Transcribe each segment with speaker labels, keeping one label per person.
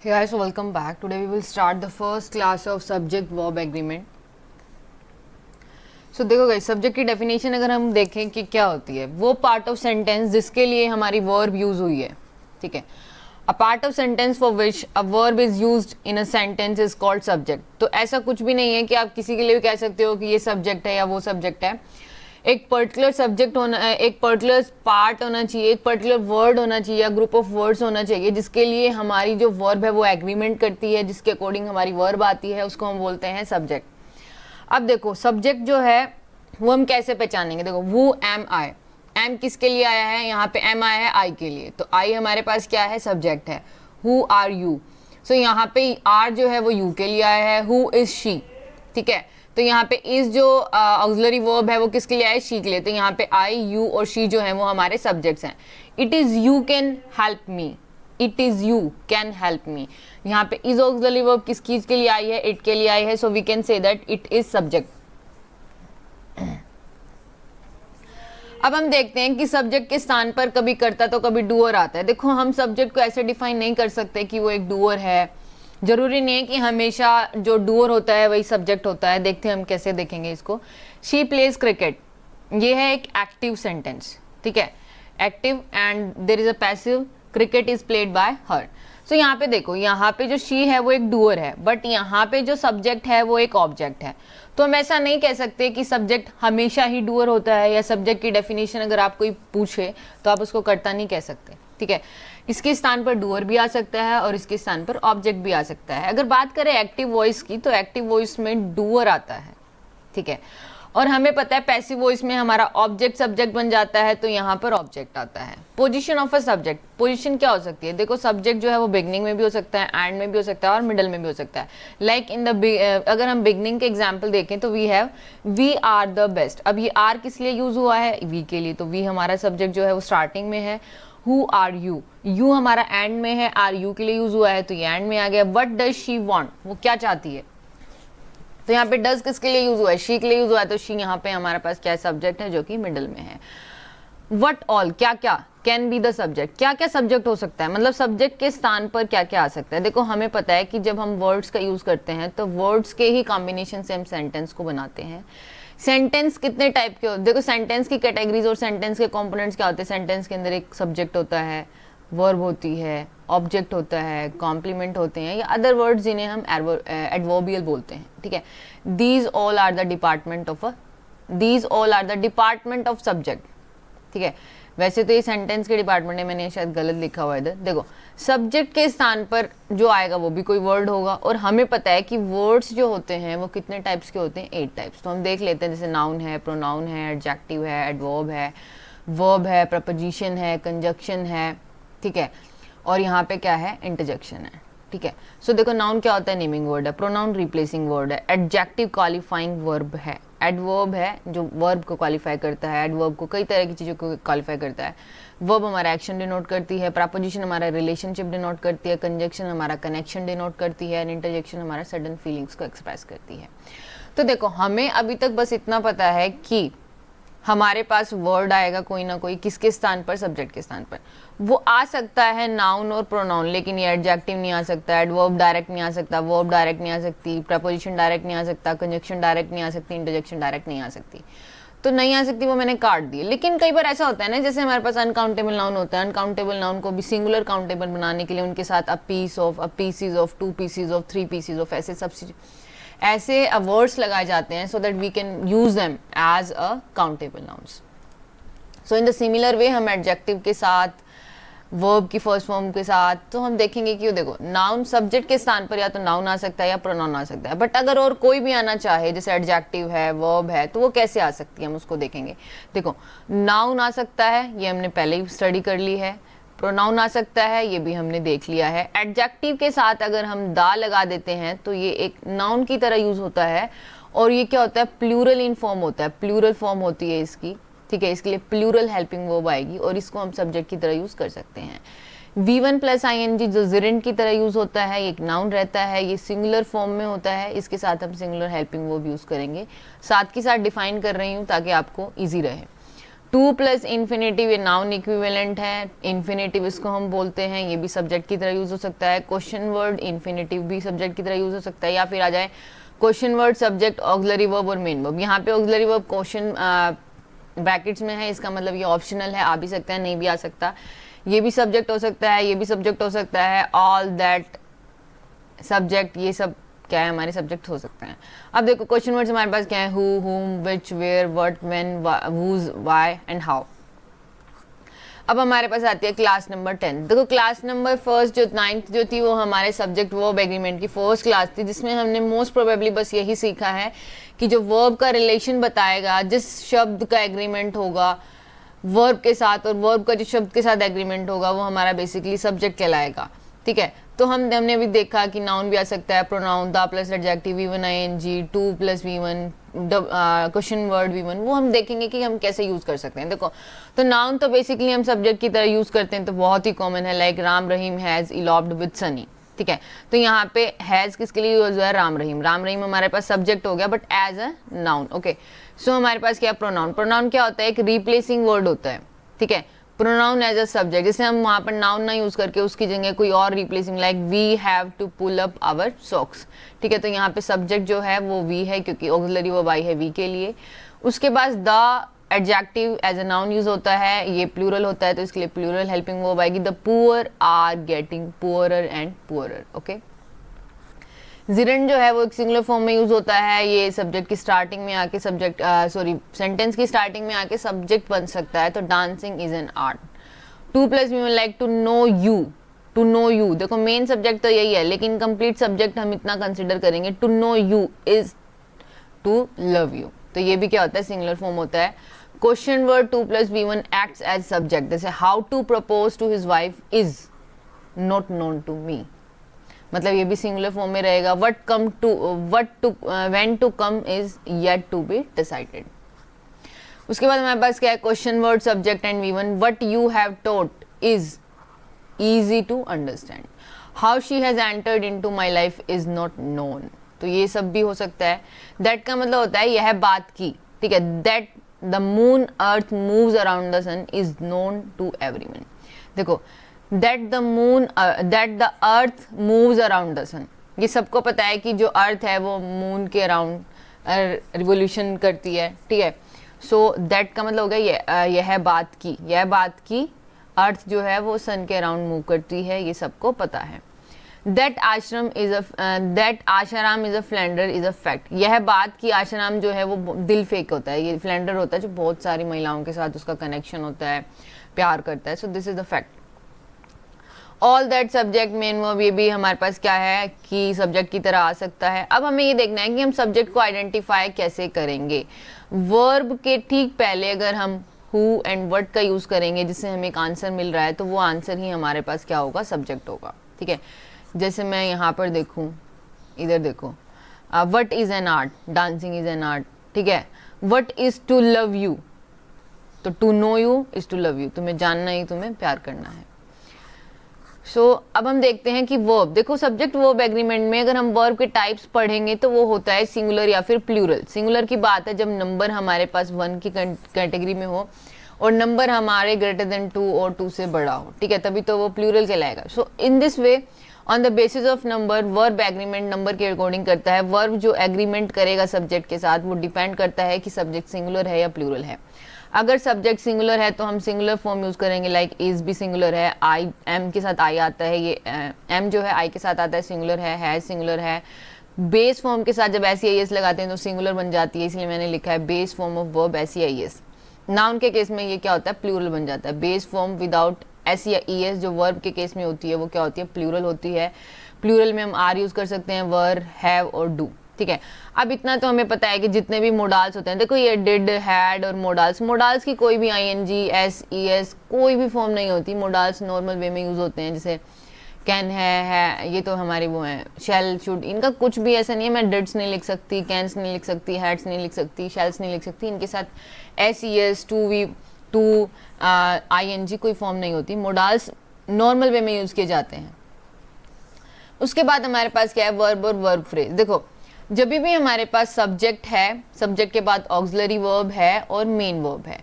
Speaker 1: Hey guys, so welcome back. Today we will start the first class of subject verb agreement. So देखो guys, subject की definition अगर हम देखें कि क्या होती है, वो पार्ट ऑफ सेंटेंस जिसके लिए हमारी वर्ब यूज हुई है, ठीक है. A part of sentence for which a verb is used in a sentence is called subject. तो ऐसा कुछ भी नहीं है कि आप किसी के लिए भी कह सकते हो कि ये सब्जेक्ट है या वो सब्जेक्ट है. एक पर्टिकुलर सब्जेक्ट होना, एक पर्टिकुलर पार्ट होना चाहिए, एक पर्टिकुलर वर्ड होना चाहिए या ग्रुप ऑफ वर्ड्स होना चाहिए जिसके लिए हमारी जो वर्ब है वो एग्रीमेंट करती है, जिसके अकॉर्डिंग हमारी वर्ब आती है, उसको हम बोलते हैं सब्जेक्ट. अब देखो सब्जेक्ट जो है वो हम कैसे पहचानेंगे. देखो हु एम आई, एम किसके लिए आया है, यहाँ पे एम आया है आई के लिए, तो आई हमारे पास क्या है, सब्जेक्ट है. हु आर यू, सो यहाँ पे आर जो है वो यू के लिए आया है. हु इज शी, ठीक है. तो यहाँ पे इस जो ऑक्सिलरी वर्ब है वो किसके लिए आया, शी के लिए. तो यहाँ पे आई, यू और शी जो है वो हमारे सब्जेक्ट्स हैं. It is you can help me, it is you can help me. यहाँ पे इज ऑक्सिलरी वर्ब किस चीज के लिए आई है, इट के लिए आई है. So we can say that it is subject. अब हम देखते हैं कि सब्जेक्ट के स्थान पर कभी करता तो कभी डूअर आता है. देखो हम सब्जेक्ट को ऐसे डिफाइन नहीं कर सकते कि वो एक डूअर है. जरूरी नहीं है कि हमेशा जो डूअर होता है वही सब्जेक्ट होता है. देखते हैं हम कैसे देखेंगे इसको. शी प्लेज क्रिकेट, ये है एक एक्टिव सेंटेंस, ठीक है. Active and there is a passive, cricket is played by her. So यहाँ पे देखो, यहाँ पे जो शी है वो एक डूअर है, बट यहाँ पे जो सब्जेक्ट है वो एक ऑब्जेक्ट है. तो हम ऐसा नहीं कह सकते कि सब्जेक्ट हमेशा ही डूअर होता है, या सब्जेक्ट की डेफिनेशन अगर आप कोई पूछे तो आप उसको करता नहीं कह सकते, ठीक है. इसके स्थान पर डूअर भी आ सकता है और इसके स्थान पर ऑब्जेक्ट भी आ सकता है. अगर बात करें एक्टिव वॉइस की, तो एक्टिव वॉइस में डूअर आता है, ठीक है. और हमें पता है पैसिव वॉइस में हमारा ऑब्जेक्ट सब्जेक्ट बन जाता है, तो यहाँ पर ऑब्जेक्ट आता है. Position of a subject, position क्या हो सकती है. देखो सब्जेक्ट जो है वो बिगनिंग में भी हो सकता है, एंड में भी हो सकता है और मिडल में भी हो सकता है. लाइक इन द अगर हम बिगनिंग के एग्जाम्पल देखें तो we have we are the best. अब ये आर किस लिए यूज हुआ है, वी के लिए. तो वी हमारा सब्जेक्ट जो है वो स्टार्टिंग में है. हु आर यू, यू हमारा एंड में है, आर यू के लिए यूज हुआ है तो ये एंड में आ गया. वट डज शी वॉन्ट, वो क्या चाहती है. तो यहाँ पे डज किसके लिए यूज हुआ है, शी के लिए यूज हुआ है. तो शी यहाँ पे हमारे पास क्या है, सब्जेक्ट है जो कि मिडल में है. वट ऑल, क्या क्या, कैन बी द सब्जेक्ट, क्या क्या सब्जेक्ट हो सकता है, मतलब सब्जेक्ट के स्थान पर क्या क्या आ सकता है. देखो हमें पता है कि जब हम वर्ड्स का यूज करते हैं तो वर्ड्स के ही कॉम्बिनेशन से हम सेंटेंस को बनाते हैं. सेंटेंस कितने टाइप के होते हैं, देखो सेंटेंस की कैटेगरीज और सेंटेंस के कंपोनेंट्स क्या होते हैं. सेंटेंस के अंदर एक सब्जेक्ट होता है, वर्ब होती है, ऑब्जेक्ट होता है, कॉम्प्लीमेंट होते हैं या अदर वर्ड्स जिन्हें हम एडवर्बियल बोलते हैं, ठीक है. These all are the department of subject, ठीक है. वैसे तो ये सेंटेंस के डिपार्टमेंट है, मैंने शायद गलत लिखा हुआ है इधर. देखो सब्जेक्ट के स्थान पर जो आएगा वो भी कोई वर्ड होगा, और हमें पता है कि वर्ड्स जो होते हैं वो कितने टाइप्स के होते हैं, 8 टाइप्स. तो हम देख लेते हैं, जैसे नाउन है, प्रोनाउन है, एडजेक्टिव है, एडवर्ब है, वर्ब है, प्रपोजिशन है, कंजक्शन है, ठीक है. और यहाँ पे क्या है, इंटरजेक्शन है, ठीक है. सो देखो नाउन क्या होता है, नेमिंग वर्ड है. प्रोनाउन रिप्लेसिंग वर्ड है. एडजेक्टिव क्वालिफाइंग वर्ब है. एडवर्ब है जो वर्ब को क्वालिफाई करता है. एडवर्ब को कई तरह की चीज़ों को क्वालिफाई करता है. वर्ब हमारा एक्शन डिनोट करती है. प्रपोजिशन हमारा रिलेशनशिप डिनोट करती है. कंजक्शन हमारा कनेक्शन डिनोट करती है. एंड इंटरजेक्शन हमारा सडन फीलिंग्स को एक्सप्रेस करती है. तो देखो हमें अभी तक बस इतना पता है कि हमारे पास वर्ड आएगा कोई ना कोई, किसके स्थान पर, सब्जेक्ट के स्थान पर. वो आ सकता है नाउन और प्रोनाउन, लेकिन ये एडजेक्टिव नहीं आ सकता, एडवर्ब डायरेक्ट नहीं आ सकता, वर्ब डायरेक्ट नहीं आ सकती, प्रपोजिशन डायरेक्ट नहीं आ सकता, कंजक्शन डायरेक्ट नहीं आ सकती, इंटरजेक्शन डायरेक्ट नहीं आ सकती. तो नहीं आ सकती वो मैंने काट दी. लेकिन कई बार ऐसा होता है ना, जैसे हमारे पास अनकाउंटेबल नाउन होता है. अनकाउंटेबल नाउन को भी सिंगुलर काउंटेबल बनाने के लिए उनके साथ a piece of, a pieces of, 2 pieces of, 3 pieces of, ऐसे वर्ड्स लगाए जाते हैं, so that we can use them as a countable nouns. So in the similar way हम एडजेक्टिव के साथ, वर्ब की फर्स्ट फॉर्म के साथ, तो हम देखेंगे कि देखो नाउन सब्जेक्ट के स्थान पर या तो नाउन आ सकता है या प्रोनाउन आ सकता है. बट अगर और कोई भी आना चाहे, जैसे एडजेक्टिव है, वर्ब है, तो वो कैसे आ सकती है, हम उसको देखेंगे. देखो नाउन आ सकता है, ये हमने पहले ही स्टडी कर ली है. प्रोनाउन आ सकता है, ये भी हमने देख लिया है. एडजेक्टिव के साथ अगर हम दा लगा देते हैं तो ये एक नाउन की तरह यूज होता है, और ये क्या होता है, प्लूरल इन फॉर्म होता है, प्लूरल फॉर्म होती है इसकी, ठीक है. इसके लिए प्लूरल हेल्पिंग वर्ब आएगी और इसको हम सब्जेक्ट की तरह यूज कर सकते हैं. V1 प्लस ING जो जिरेंट की तरह यूज होता है, एक नाउन रहता है, ये सिंगुलर फॉर्म में होता है. इसके साथ हम सिंगुलर हेल्पिंग वर्ब यूज करेंगे. साथ के साथ डिफाइन कर रही हूँ ताकि आपको ईजी रहे. टू प्लस इन्फिनेटिव ये नाउन इक्विवेलेंट है, इन्फिनेटिव इसको हम बोलते हैं, ये भी सब्जेक्ट की तरह यूज हो सकता है। क्वेश्चन वर्ड इन्फिनेटिव भी सब्जेक्ट की तरह यूज हो सकता है, या फिर आ जाए question word subject auxiliary verb और मेन वर्ब। यहाँ पे ऑक्सिलरी वर्ब क्वेश्चन ब्रैकेट्स में है, इसका मतलब ये ऑप्शनल है, आ भी सकता है नहीं भी आ सकता, ये भी सब्जेक्ट हो सकता है, ये भी सब्जेक्ट हो सकता है, ऑल दैट सब्जेक्ट, ये सब क्या है हमारे सब्जेक्ट हो सकते हैं। अब देखो क्वेश्चन वर्ड्स हमारे पास क्या है, who, whom, which, where, what, when, whose, why and how. अब हमारे पास आती है क्लास नंबर 10। देखो क्लास नंबर फर्स्ट जो 9th जो थी वो हमारे सब्जेक्ट वर्ब एग्रीमेंट की फर्स्ट क्लास थी, जिसमें हमने मोस्ट प्रोबेबली बस यही सीखा है कि जो वर्ब का रिलेशन बताएगा, जिस शब्द का एग्रीमेंट होगा वर्ब के साथ और वर्ब का जो शब्द के साथ एग्रीमेंट होगा वो हमारा बेसिकली सब्जेक्ट कहलाएगा। ठीक है, तो हमने अभी देखा कि नाउन भी आ सकता है, pronoun, the plus adjective, V1 ING, to plus V1, question word V1, वो हम देखेंगे कि हम कैसे यूज कर सकते हैं। देखो तो नाउन तो बेसिकली हम सब्जेक्ट की तरह यूज करते हैं, तो बहुत ही कॉमन है, like Ram Rahim has eloped with Sunny. ठीक है, तो यहाँ पे हैज किसके लिए यूज हुआ है, राम रहीम। राम रहीम हमारे पास सब्जेक्ट हो गया but as a noun. Okay, so हमारे पास क्या प्रोनाउन, प्रोनाउन क्या होता है, एक रिप्लेसिंग वर्ड होता है। ठीक है, प्रोनाउन एज अ सब्जेक्ट, जैसे हम वहां पर नाउन ना यूज करके उसकी जगह कोई और replacing, like we have to pull up our socks. ठीक है, तो यहाँ पे सब्जेक्ट जो है वो वी है क्योंकि ऑक्सिलरी वर्ब आई है वी के लिए। उसके बाद the adjective as a noun use होता है, ये प्लूरल होता है तो इसके लिए प्लूरल हेल्पिंग वर्ब आएगी, the poor are getting poorer and poorer. Okay, जिरन जो है वो एक सिंगुलर फॉर्म में यूज होता है, ये सब्जेक्ट की स्टार्टिंग में आके सब्जेक्ट सेंटेंस की स्टार्टिंग में आके सब्जेक्ट बन सकता है, तो dancing is an art. Two plus we like to know you, to know you, देखो मेन सब्जेक्ट तो यही है लेकिन कंप्लीट सब्जेक्ट हम इतना कंसिडर करेंगे, to know you is to love you, तो ये भी क्या होता है, सिंगुलर फॉर्म होता है। Question word to plus V1 acts as subject, जैसे how to propose to his wife is not known to me, मतलब ये भी सिंगुलर फॉर्म में रहेगा। When to come is yet to be decided. उसके बाद हमारे पास क्या है, question word subject and V1, what you have taught is easy to understand, how she has entered into my life is not known, तो ये सब भी हो सकता है। that का मतलब होता है यह बात की, ठीक है, that the moon earth moves around the sun is known to everyone। देखो that the earth moves around the sun, ये सबको पता है कि जो अर्थ है वो मून के अराउंड रिवोल्यूशन करती है। ठीक है, सो दैट का मतलब हो गया यह बात की अर्थ जो है वो सन के अराउंड मूव करती है, ये सबको पता है। दैट आश्रम is a Flanders is a fact, यह बात कि आश्रम जो है वो दिल फेक होता है, ये फ्लैंडर होता है जो बहुत सारी महिलाओं के साथ उसका कनेक्शन होता है, प्यार करता है, so this is the fact. All that subject main verb, ये भी हमारे पास क्या है कि सब्जेक्ट की तरह आ सकता है। अब हमें ये देखना है कि हम सब्जेक्ट को आइडेंटिफाई कैसे करेंगे। वर्ब के ठीक पहले अगर हम हु एंड व्हाट का यूज करेंगे जिससे हमें एक आंसर मिल रहा है, तो वो आंसर ही हमारे पास क्या होगा, सब्जेक्ट होगा। ठीक है, जैसे मैं यहाँ पर देखूँ, इधर देखो, what is an art, dancing is an art. ठीक है, what is to love you, तो to know you is to love you, तुम्हें जानना ही तुम्हें प्यार करना है। अब हम देखते हैं कि वर्ब, देखो सब्जेक्ट वर्ब एग्रीमेंट में अगर हम वर्ब के टाइप्स पढ़ेंगे तो वो होता है सिंगुलर या फिर प्लूरल। सिंगुलर की बात है जब नंबर हमारे पास 1 की कैटेगरी में हो और नंबर हमारे ग्रेटर देन 2 और 2 से बड़ा हो, ठीक है, तभी तो वो प्लूरल कहलाएगा। So in this way on the basis of number, verb agreement number के अकॉर्डिंग करता है। वर्ब जो एग्रीमेंट करेगा सब्जेक्ट के साथ वो डिपेंड करता है कि सब्जेक्ट सिंगुलर है या प्लूरल है। अगर सब्जेक्ट सिंगुलर है तो हम सिंगुलर फॉर्म यूज करेंगे, लाइक इज भी सिंगुलर है, आई एम के साथ आई आता है, ये एम जो है आई के साथ आता है, सिंगुलर है सिंगुलर है। बेस फॉर्म के साथ जब SEIS लगाते हैं तो सिंगुलर बन जाती है, इसलिए मैंने लिखा है base form of verb SEIS। Noun के केस में ये क्या होता है, प्लूरल बन जाता है। बेस फॉर्म विदाउट SEIS जो वर्ब के केस में होती है वो क्या होती है, प्लूरल होती है। प्लूरल में हम आर यूज कर सकते हैं, वर, हैव और डू। ठीक है, अब इतना तो हमें पता है कि जितने भी मोडाल्स होते हैं, देखो ये डिड, हैड और मोडाल्स की कोई भी ING, SES कोई भी फॉर्म नहीं होती। मोडाल्स नॉर्मल वे में यूज होते हैं, जैसे कैन है, ये तो हमारे वो हैं, शेल, शुड, इनका कुछ भी ऐसा नहीं है। मैं डिड्स नहीं लिख सकती, कैंस नहीं लिख सकती, हैड्स नहीं लिख सकती, शेल्स नहीं लिख सकती, इनके साथ SES, टू ING कोई फॉर्म नहीं होती। मोडाल्स नॉर्मल वे में यूज किए जाते हैं। उसके बाद हमारे पास क्या है, वर्ब और वर्ब फ्रेज। देखो जब भी हमारे पास सब्जेक्ट है, सब्जेक्ट के बाद ऑक्सिलरी वर्ब है और मेन वर्ब है,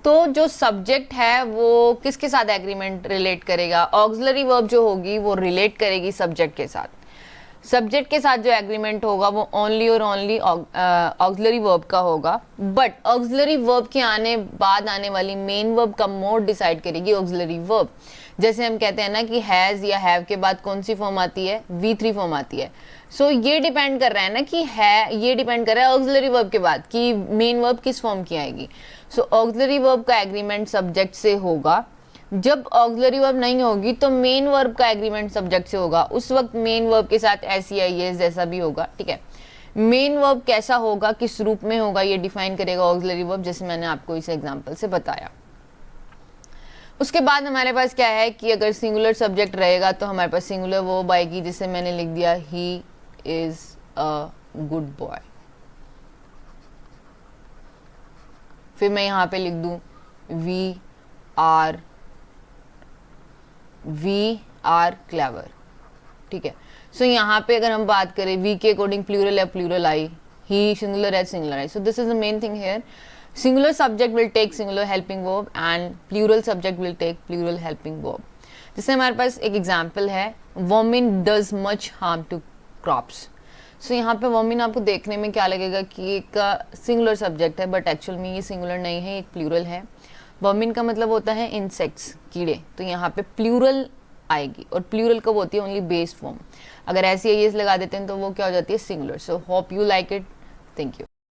Speaker 1: तो जो सब्जेक्ट है वो किसके साथ एग्रीमेंट रिलेट करेगा, ऑक्सिलरी वर्ब जो होगी वो रिलेट करेगी सब्जेक्ट के साथ। सब्जेक्ट के साथ जो एग्रीमेंट होगा वो ओनली और ओनली ऑक्सिलरी वर्ब का होगा, बट ऑक्सिलरी वर्ब के आने बाद आने वाली मेन वर्ब का मोड डिसाइड करेगी ऑक्सिलरी वर्ब। जैसे हम कहते हैं ना कि हैज या हैव के बाद कौन सी फॉर्म आती है, V3 फॉर्म आती है। सो ये डिपेंड कर रहा है ना कि है, ये डिपेंड कर रहा है ऑक्सिलरी वर्ब के बाद कि मेन वर्ब किस फॉर्म की आएगी। सो ऑक्सिलरी वर्ब का एग्रीमेंट सब्जेक्ट से होगा। जब ऑक्सिलरी वर्ब नहीं होगी तो मेन वर्ब का एग्रीमेंट सब्जेक्ट से होगा। उस वक्त मेन वर्ब के साथ SEIS जैसा भी होगा, ठीक है। मेन वर्ब कैसा होगा, किस रूप में होगा, ये डिफाइन करेगा ऑक्सिलरी वर्ब, जैसे मैंने आपको इस एग्जांपल से बताया। उसके बाद हमारे पास क्या है कि अगर सिंगुलर सब्जेक्ट रहेगा तो हमारे पास सिंगुलर वर्ब आएगी, जिसे मैंने लिख दिया he is a good boy. फिर मैं यहाँ पे लिख दूं वी आर क्लेवर, ठीक है। सो यहाँ पे अगर हम बात करें वी के अकॉर्डिंग प्लूरल है, प्लूरल आई, ही सिंगुलर है, singular I. So this is the main thing here, singular subject will take singular helping verb and plural subject will take plural helping verb। जैसे हमारे पास एक एग्जाम्पल है, vermin does much harm to crops। सो यहाँ पे vermin आपको देखने में क्या लगेगा कि एक सिंगुलर सब्जेक्ट है, बट एक्चुअल में ये सिंगुलर नहीं है, एक प्लूरल है। वर्मिन का मतलब होता है इंसेक्ट्स, कीड़े, तो यहाँ पे प्लूरल आएगी और प्लूरल कब होती है, ओनली बेस फॉर्म। अगर ऐसे ये लगा देते हैं तो वो क्या हो जाती है, singular. So hope you like it, thank you.